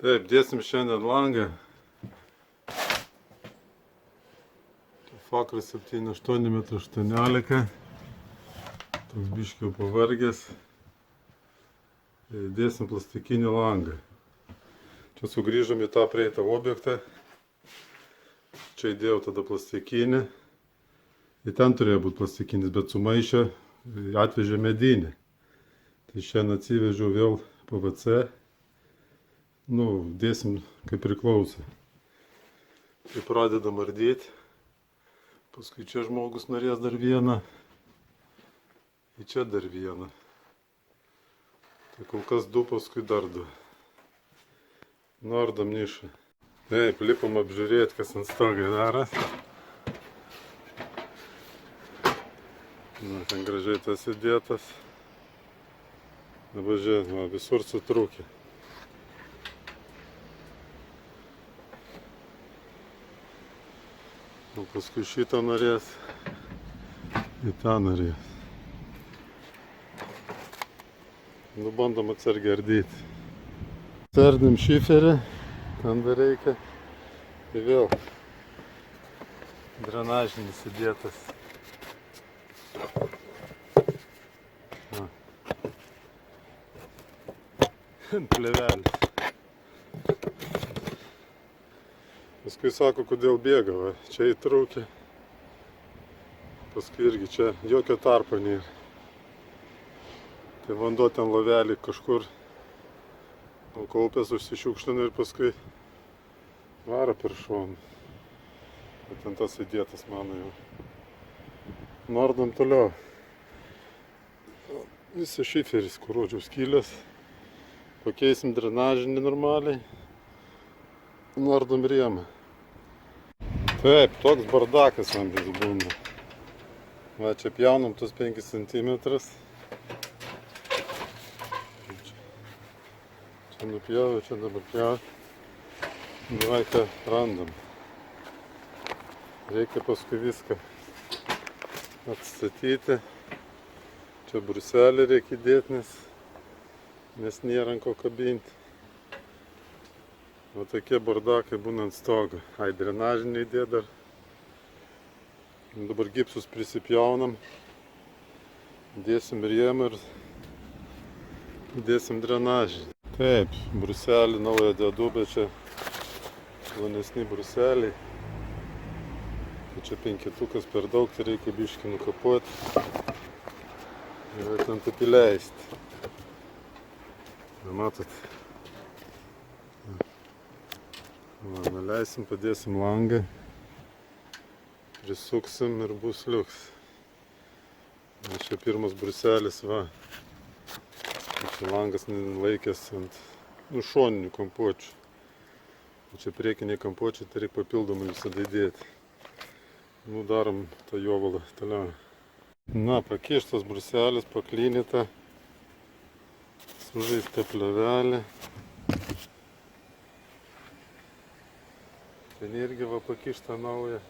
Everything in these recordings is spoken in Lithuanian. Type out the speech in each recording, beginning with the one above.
Taip, dėsim šiandien langą. Fakras 7,8 m 18. Toks biškiau pavargęs. Dėsim plastikinį langą. Čia sugrįžom į tą prieitą objektą. Čia įdėjau tada plastikinį. Ir ten turėjo būti plastikinis, bet sumaišė, atvežė medinį. Tai šiandien atsivežiau vėl PVC. Dėsim kaip priklauso. Tai pradedam ardyti. Paskui čia žmogus norės dar vieną. Ir čia dar vieną. Tai kol kas du, paskui dar du. Nuardam nišą. Taip, lipam apžiūrėti, kas ant stogo daras. Ten gražiai tas įdėtas. Dabar žiūrėt, visur sutrūkė. O paskui šitą norės, į tą norės. Bandom atsargiai ardyti. Atsardim šiferį, ten dar reikia. Ir vėl drenažinis įdėtas. Plėvelis. Paskui sako, kodėl bėga, va. Čia įtraukė. Paskui irgi čia jokio tarpo nėra. Tai vanduo ten lovelį kažkur kaupęs, užsišiukšlina ir paskui varo per šoną. O ten tas įdėtas mano jau. Nardom toliau. Visas šiferis, kur rodžiau skylės. Pakeisim drenažinį normaliai. Nardom rėmą. Taip, toks bardakas man vis būna. Va, čia pjaunam tos 5 cm. Čia nupjauju, čia dabar pjauju. Davai, ką randam. Reikia paskui viską atstatyti. Čia bruselį reikia įdėti, nes nėra ant ko kabinti. O tokie bardakai būna ant stogo. Drenažinį įdėt dar. Dabar gipsus prisipjaunam. Dėsim rėmą ir dėsim drenažinį. Taip, bruselį naują dedu, bet čia plonesni bruseliai. Tai čia 5-tukas per daug, tai reikia biškį nukapuoti. Ir ten taip įleisti. Matot? Nuleisim, padėsim langą, prisuksim ir bus liuks. Čia pirmas bruselis, va. Čia langas laikęs ant šoninių kampuočių. Čia priekiniai kampuočiai, tai reikia papildomai visada įdėti. Darom tą jovalą toliau. Pakištas bruselis, paklynyta, sužaista plėvelė. Ten irgi va pakišta nauja.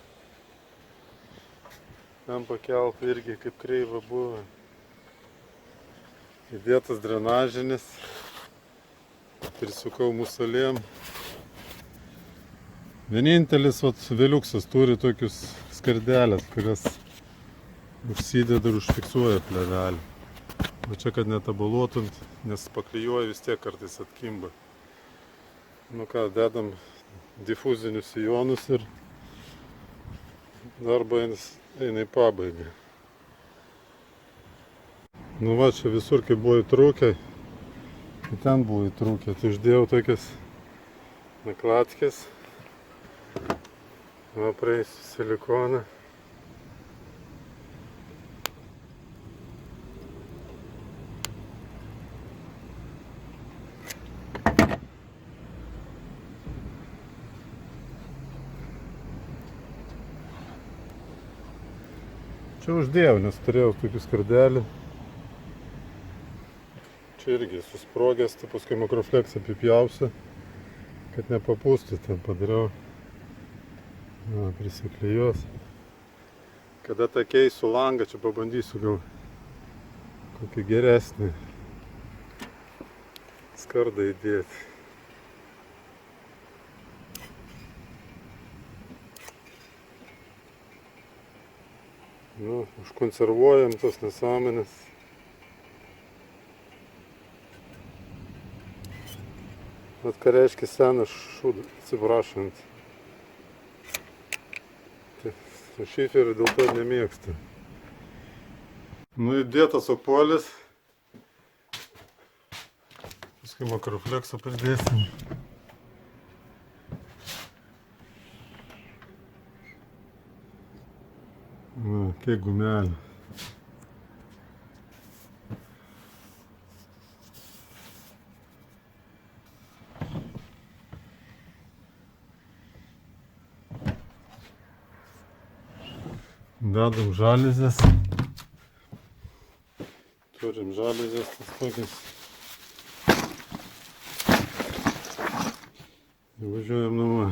Ten pakelta irgi kaip kreiva buvo. Įdėtas drenažinis. Prisukau musalėm. Vienintelis veliuksas turi tokius skardelės, kurias užsideda ir užfiksuoja plėvelį. O čia, kad netabaluotum, nes paklijuoja vis tiek kartais atkimba. Dedam difuzinius sijonus ir darbas eina į pabaigą. Čia visur, kai buvo įtrūkę, ten buvo įtrūkę, tai uždėjau tokias naklatkės. Praeisiu silikoną. Čia uždėjau, nes turėjau tokį skardelį. Čia irgi susprogęs, tai paskui makrofleksą apipjausiu, kad nepapūstų, ten padariau. Prisiklijuos. Kada tą keisiu langą, čia pabandysiu gal kokį geresnį skardą įdėti. Nu, užkonservuojam tos nesąmonės. Bet ką reiškia senas šūdas, atsiprašant. Tai šiferį dėl to nemėgsta. Nu, įdėtas opuolis. Paskui makrofleksą pridėsim. Na, kiek gumelį. Dedam žalizės. Turim žalizės tas tokias. Važiuojam namo.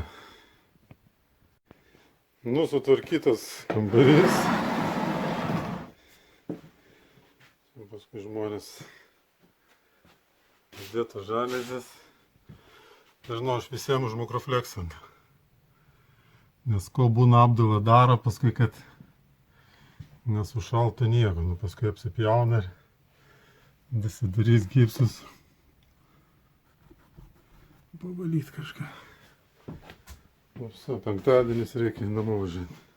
Nu, sutvarkytas kambarys. Paskui žmonės dėto žalizės. Dažnau aš visiems už makrofleksą. Nes ko būna apdavą daro, paskui kad nesušaltų nieko. Nu, paskui apsipjauna ir dasidarys gipsus. Pavalyt kažką. O, penktadienis reikia namo važiuoti.